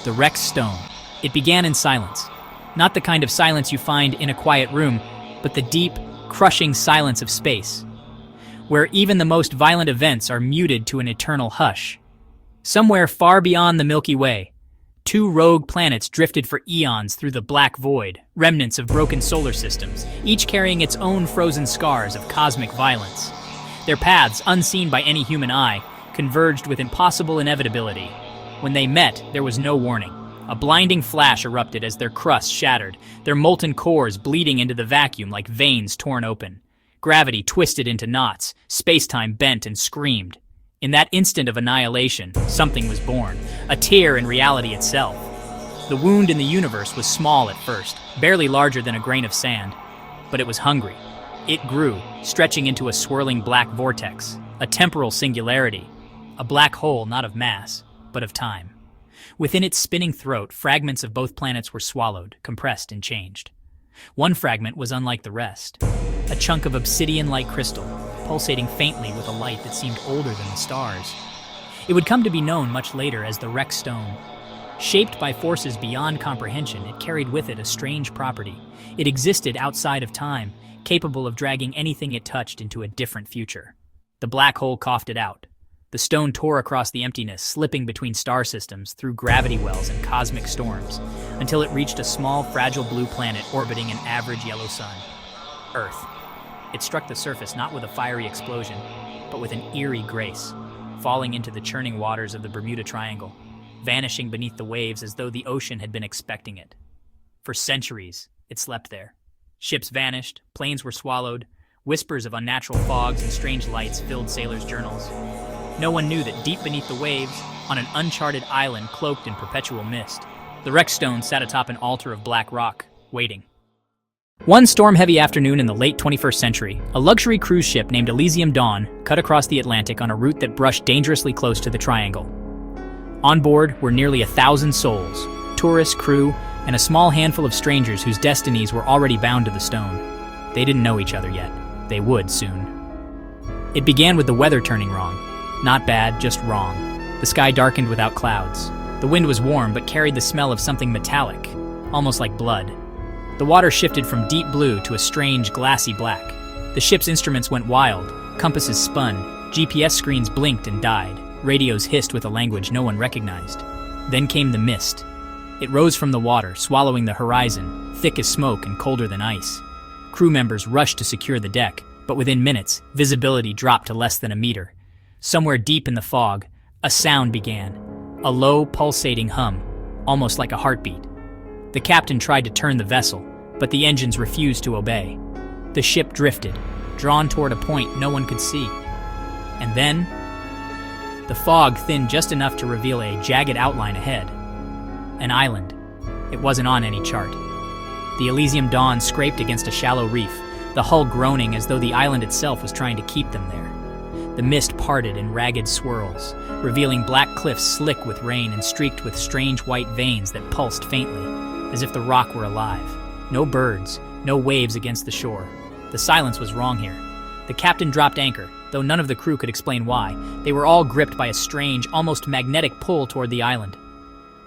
the wrecked stone. It began in silence. Not the kind of silence you find in a quiet room, but the deep, crushing silence of space, where even the most violent events are muted to an eternal hush. Somewhere far beyond the Milky Way, two rogue planets drifted for eons through the black void, remnants of broken solar systems, each carrying its own frozen scars of cosmic violence. Their paths, unseen by any human eye, converged with impossible inevitability. When they met, there was no warning. A blinding flash erupted as their crust shattered, their molten cores bleeding into the vacuum like veins torn open. Gravity twisted into knots, space-time bent and screamed. In that instant of annihilation, something was born, a tear in reality itself. The wound in the universe was small at first, barely larger than a grain of sand, but it was hungry. It grew, stretching into a swirling black vortex, a temporal singularity, a black hole not of mass, but of time. Within its spinning throat, fragments of both planets were swallowed, compressed, and changed. One fragment was unlike the rest, a chunk of obsidian-like crystal, pulsating faintly with a light that seemed older than the stars. It would come to be known much later as the wrecked stone. Shaped by forces beyond comprehension, it carried with it a strange property. It existed outside of time, capable of dragging anything it touched into a different future. The black hole coughed it out. The stone tore across the emptiness, slipping between star systems, through gravity wells and cosmic storms, until it reached a small, fragile blue planet orbiting an average yellow sun. Earth. It struck the surface not with a fiery explosion, but with an eerie grace, falling into the churning waters of the Bermuda Triangle, vanishing beneath the waves as though the ocean had been expecting it. For centuries, it slept there. Ships vanished, planes were swallowed, whispers of unnatural fogs and strange lights filled sailors' journals. No one knew that deep beneath the waves, on an uncharted island cloaked in perpetual mist, the wrecked stone sat atop an altar of black rock, waiting. One storm-heavy afternoon in the late 21st century, a luxury cruise ship named Elysium Dawn cut across the Atlantic on a route that brushed dangerously close to the Triangle. On board were nearly 1,000 souls, tourists, crew, and a small handful of strangers whose destinies were already bound to the stone. They didn't know each other yet. They would soon. It began with the weather turning wrong. Not bad, just wrong. The sky darkened without clouds. The wind was warm but carried the smell of something metallic, almost like blood. The water shifted from deep blue to a strange, glassy black. The ship's instruments went wild, compasses spun, GPS screens blinked and died, radios hissed with a language no one recognized. Then came the mist. It rose from the water, swallowing the horizon, thick as smoke and colder than ice. Crew members rushed to secure the deck, but within minutes, visibility dropped to less than a meter. Somewhere deep in the fog, a sound began, a low, pulsating hum, almost like a heartbeat. The captain tried to turn the vessel, but the engines refused to obey. The ship drifted, drawn toward a point no one could see. And then, the fog thinned just enough to reveal a jagged outline ahead. An island. It wasn't on any chart. The Elysium Dawn scraped against a shallow reef, the hull groaning as though the island itself was trying to keep them there. The mist parted in ragged swirls, revealing black cliffs slick with rain and streaked with strange white veins that pulsed faintly, as if the rock were alive. No birds, no waves against the shore. The silence was wrong here. The captain dropped anchor, though none of the crew could explain why. They were all gripped by a strange, almost magnetic pull toward the island.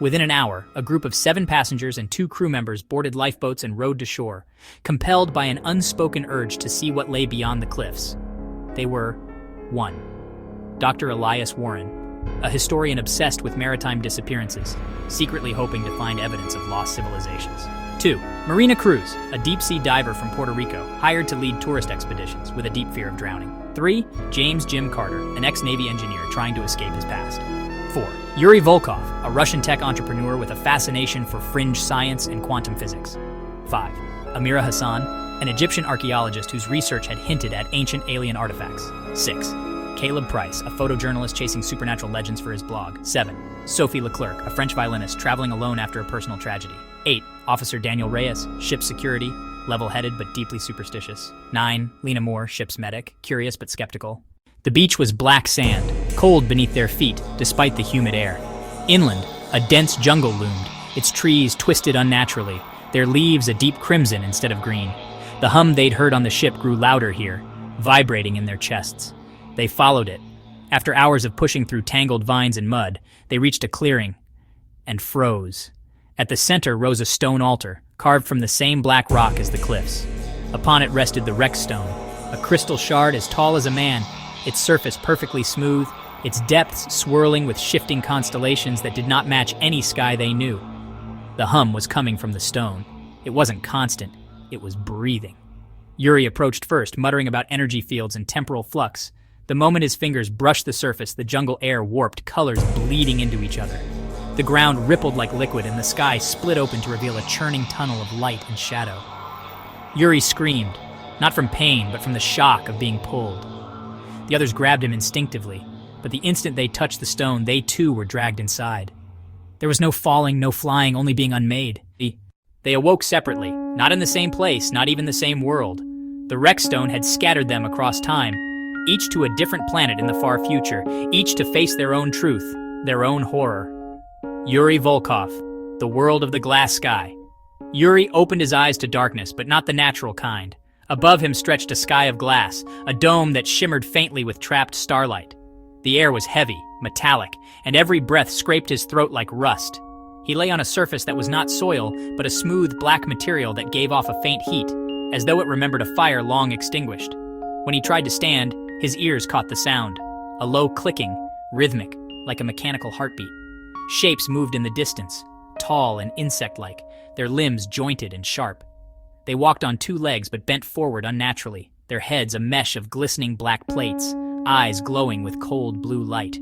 Within an hour, a group of 7 passengers and 2 crew members boarded lifeboats and rowed to shore, compelled by an unspoken urge to see what lay beyond the cliffs. They were 1. Dr. Elias Warren, a historian obsessed with maritime disappearances, secretly hoping to find evidence of lost civilizations. 2. Marina Cruz, a deep-sea diver from Puerto Rico, hired to lead tourist expeditions with a deep fear of drowning. 3. James Jim Carter, an ex-Navy engineer trying to escape his past. 4. Yuri Volkov, a Russian tech entrepreneur with a fascination for fringe science and quantum physics. 5. Amira Hassan, an Egyptian archaeologist whose research had hinted at ancient alien artifacts. 6. Caleb Price, a photojournalist chasing supernatural legends for his blog. 7. Sophie Leclerc, a French violinist traveling alone after a personal tragedy. 8. Officer Daniel Reyes, ship's security, level-headed but deeply superstitious. 9. Lena Moore, ship's medic, curious but skeptical. The beach was black sand, cold beneath their feet despite the humid air. Inland, a dense jungle loomed, its trees twisted unnaturally, their leaves a deep crimson instead of green. The hum they'd heard on the ship grew louder here, vibrating in their chests. They followed it. After hours of pushing through tangled vines and mud, they reached a clearing. and froze. At the center rose a stone altar, carved from the same black rock as the cliffs. Upon it rested the Rex Stone, a crystal shard as tall as a man, its surface perfectly smooth, its depths swirling with shifting constellations that did not match any sky they knew. The hum was coming from the stone. It wasn't constant, it was breathing. Yuri approached first, muttering about energy fields and temporal flux. The moment his fingers brushed the surface, the jungle air warped, colors bleeding into each other. The ground rippled like liquid and the sky split open to reveal a churning tunnel of light and shadow. Yuri screamed, not from pain, but from the shock of being pulled. The others grabbed him instinctively, but the instant they touched the stone, they too were dragged inside. There was no falling, no flying, only being unmade. They awoke separately, not in the same place, not even the same world. The Rex Stone had scattered them across time, each to a different planet in the far future, each to face their own truth, their own horror. Yuri Volkov, the world of the glass sky. Yuri opened his eyes to darkness, but not the natural kind. Above him stretched a sky of glass, a dome that shimmered faintly with trapped starlight. The air was heavy, metallic, and every breath scraped his throat like rust. He lay on a surface that was not soil, but a smooth black material that gave off a faint heat, as though it remembered a fire long extinguished. When he tried to stand, his ears caught the sound, a low clicking, rhythmic, like a mechanical heartbeat. Shapes moved in the distance, tall and insect-like, their limbs jointed and sharp. They walked on two legs but bent forward unnaturally, their heads a mesh of glistening black plates, eyes glowing with cold blue light.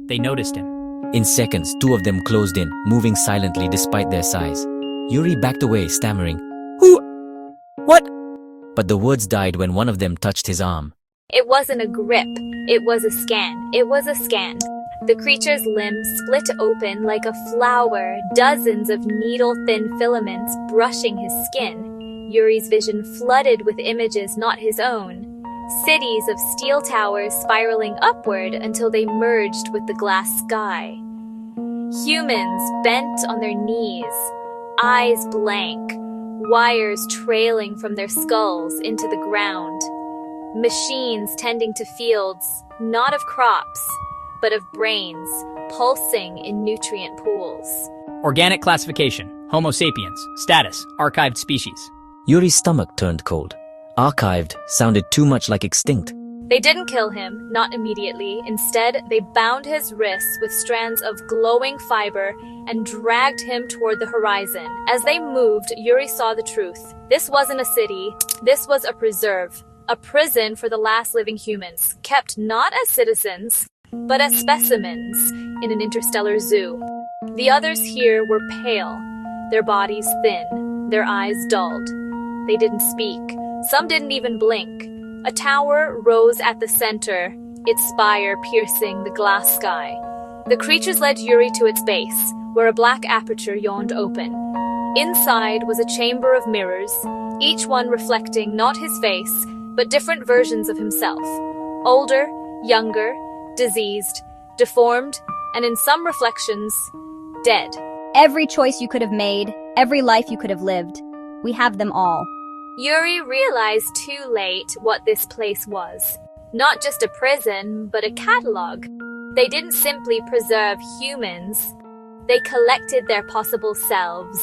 They noticed him. In seconds, two of them closed in, moving silently despite their size. Yuri backed away, stammering, "Who? What?" But the words died when one of them touched his arm. It wasn't a grip. It was a scan. It was a scan. The creature's limbs split open like a flower, dozens of needle-thin filaments brushing his skin. Yuri's vision flooded with images not his own. Cities of steel towers spiraling upward until they merged with the glass sky. Humans bent on their knees, eyes blank, wires trailing from their skulls into the ground. Machines tending to fields, not of crops, but of brains, pulsing in nutrient pools. Organic classification, Homo sapiens. Status, archived species. Yuri's stomach turned cold. Archived sounded too much like extinct. They didn't kill him, not immediately. Instead, they bound his wrists with strands of glowing fiber and dragged him toward the horizon. As they moved, Yuri saw the truth. This wasn't a city. This was a preserve. A prison for the last living humans, kept not as citizens, but as specimens in an interstellar zoo. The others here were pale, their bodies thin, their eyes dulled. They didn't speak. Some didn't even blink. A tower rose at the center, its spire piercing the glass sky. The creatures led Yuri to its base, where a black aperture yawned open. Inside was a chamber of mirrors, each one reflecting not his face, but different versions of himself. Older, younger, diseased, deformed, and in some reflections, dead. Every choice you could have made, every life you could have lived. We have them all. Yuri realized too late what this place was. Not just a prison, but a catalog. They didn't simply preserve humans. They collected their possible selves.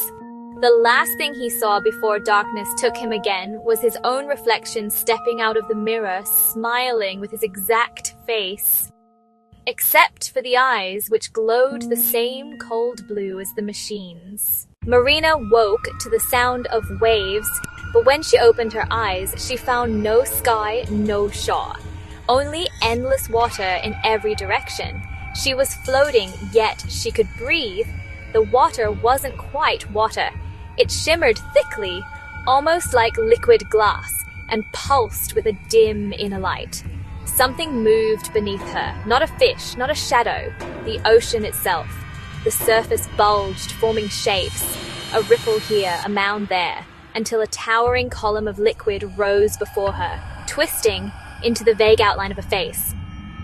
The last thing he saw before darkness took him again was his own reflection stepping out of the mirror, smiling with his exact face. Except for the eyes, which glowed the same cold blue as the machines. Marina woke to the sound of waves, but when she opened her eyes, she found no sky, no shore. Only endless water in every direction. She was floating, yet she could breathe. The water wasn't quite water. It shimmered thickly, almost like liquid glass, and pulsed with a dim inner light. Something moved beneath her, not a fish, not a shadow, the ocean itself. The surface bulged, forming shapes, a ripple here, a mound there, until a towering column of liquid rose before her, twisting into the vague outline of a face.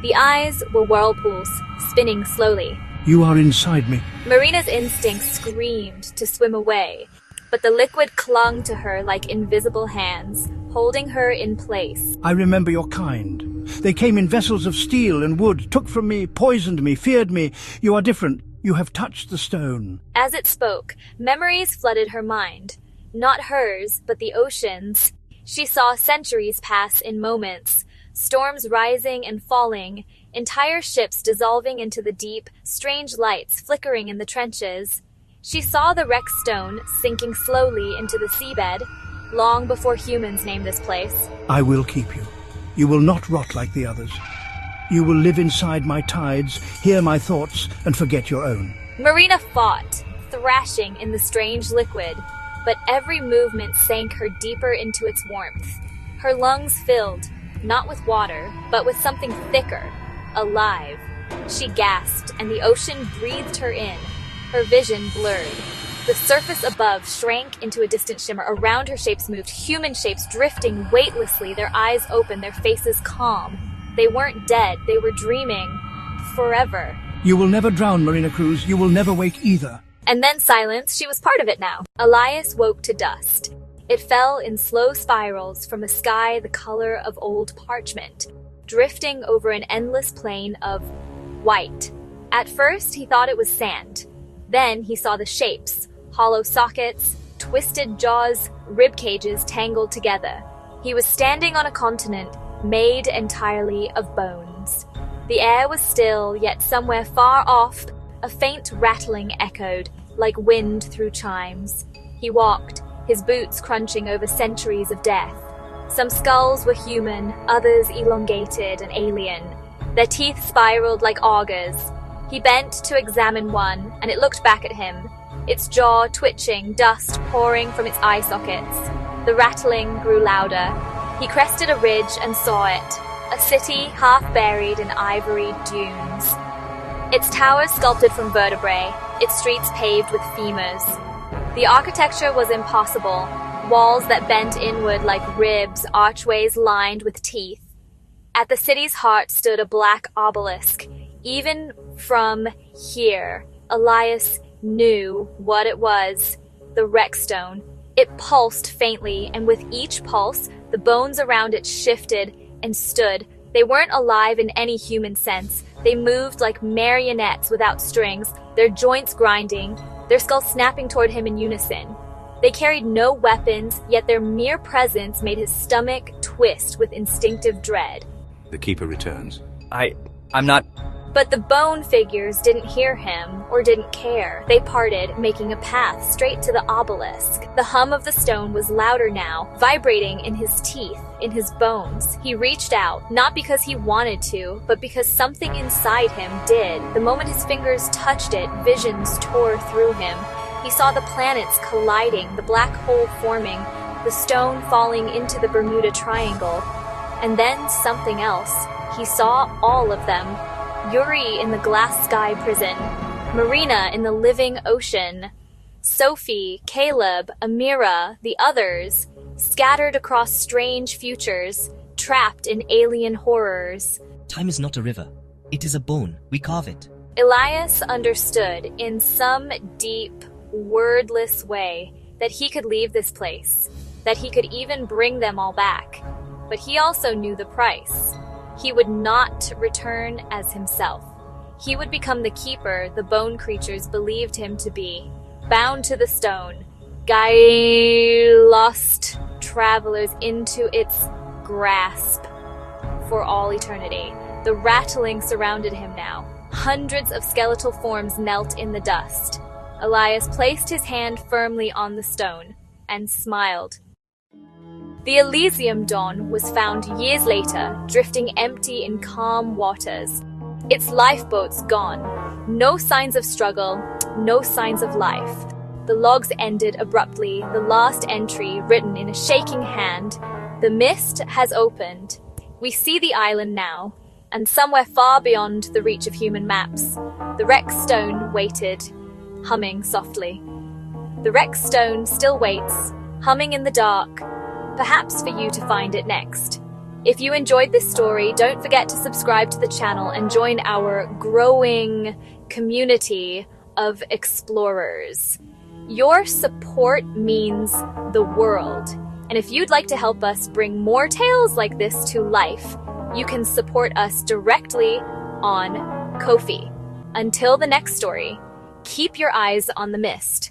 The eyes were whirlpools, spinning slowly. You are inside me. Marina's instinct screamed to swim away, but the liquid clung to her like invisible hands, holding her in place. I remember your kind. They came in vessels of steel and wood, took from me, poisoned me, feared me. You are different. You have touched the stone. As it spoke, memories flooded her mind. Not hers, but the ocean's. She saw centuries pass in moments, storms rising and falling, entire ships dissolving into the deep, strange lights flickering in the trenches. She saw the wrecked stone sinking slowly into the seabed, long before humans named this place. I will keep you. You will not rot like the others. You will live inside my tides, hear my thoughts, and forget your own. Marina fought, thrashing in the strange liquid, but every movement sank her deeper into its warmth. Her lungs filled, not with water, but with something thicker, alive. She gasped, and the ocean breathed her in. Her vision blurred. The surface above shrank into a distant shimmer. Around her shapes moved, human shapes drifting weightlessly, their eyes open, their faces calm. They weren't dead, they were dreaming. Forever. You will never drown, Marina Cruz. You will never wake either. And then silence. She was part of it now. Elias woke to dust. It fell in slow spirals from a sky the color of old parchment, drifting over an endless plain of white. At first, he thought it was sand. Then he saw the shapes, hollow sockets, twisted jaws, rib cages tangled together. He was standing on a continent made entirely of bones. The air was still, yet somewhere far off, a faint rattling echoed, like wind through chimes. He walked, his boots crunching over centuries of death. Some skulls were human, others elongated and alien. Their teeth spiraled like augers. He bent to examine one, and it looked back at him, its jaw twitching, dust pouring from its eye sockets. The rattling grew louder. He crested a ridge and saw it, a city half buried in ivory dunes. Its towers sculpted from vertebrae, its streets paved with femurs. The architecture was impossible, walls that bent inward like ribs, archways lined with teeth. At the city's heart stood a black obelisk. Even from here, Elias knew what it was, the wreckstone. It pulsed faintly, and with each pulse, the bones around it shifted and stood. They weren't alive in any human sense. They moved like marionettes without strings, their joints grinding, their skulls snapping toward him in unison. They carried no weapons, yet their mere presence made his stomach twist with instinctive dread. The Keeper returns. I'm not... But the bone figures didn't hear him or didn't care. They parted, making a path straight to the obelisk. The hum of the stone was louder now, vibrating in his teeth, in his bones. He reached out, not because he wanted to, but because something inside him did. The moment his fingers touched it, visions tore through him. He saw the planets colliding, the black hole forming, the stone falling into the Bermuda Triangle. And then something else. He saw all of them. Yuri in the glass sky prison, Marina in the living ocean, Sophie, Caleb, Amira, the others, scattered across strange futures, trapped in alien horrors. Time is not a river. It is a bone. We carve it. Elias understood in some deep, wordless way that he could leave this place, that he could even bring them all back. But he also knew the price. He would not return as himself. He would become the keeper the bone creatures believed him to be, bound to the stone, guide lost travelers into its grasp for all eternity. The rattling surrounded him now. Hundreds of skeletal forms knelt in the dust. Elias placed his hand firmly on the stone and smiled. The Elysium Dawn was found years later, drifting empty in calm waters. Its lifeboats gone. No signs of struggle, no signs of life. The logs ended abruptly, the last entry written in a shaking hand. The mist has opened. We see the island now, and somewhere far beyond the reach of human maps, the wrecked stone waited, humming softly. The wrecked stone still waits, humming in the dark, perhaps for you to find it next. If you enjoyed this story, don't forget to subscribe to the channel and join our growing community of explorers. Your support means the world. And if you'd like to help us bring more tales like this to life, you can support us directly on Ko-fi. Until the next story, Keep your eyes on the mist.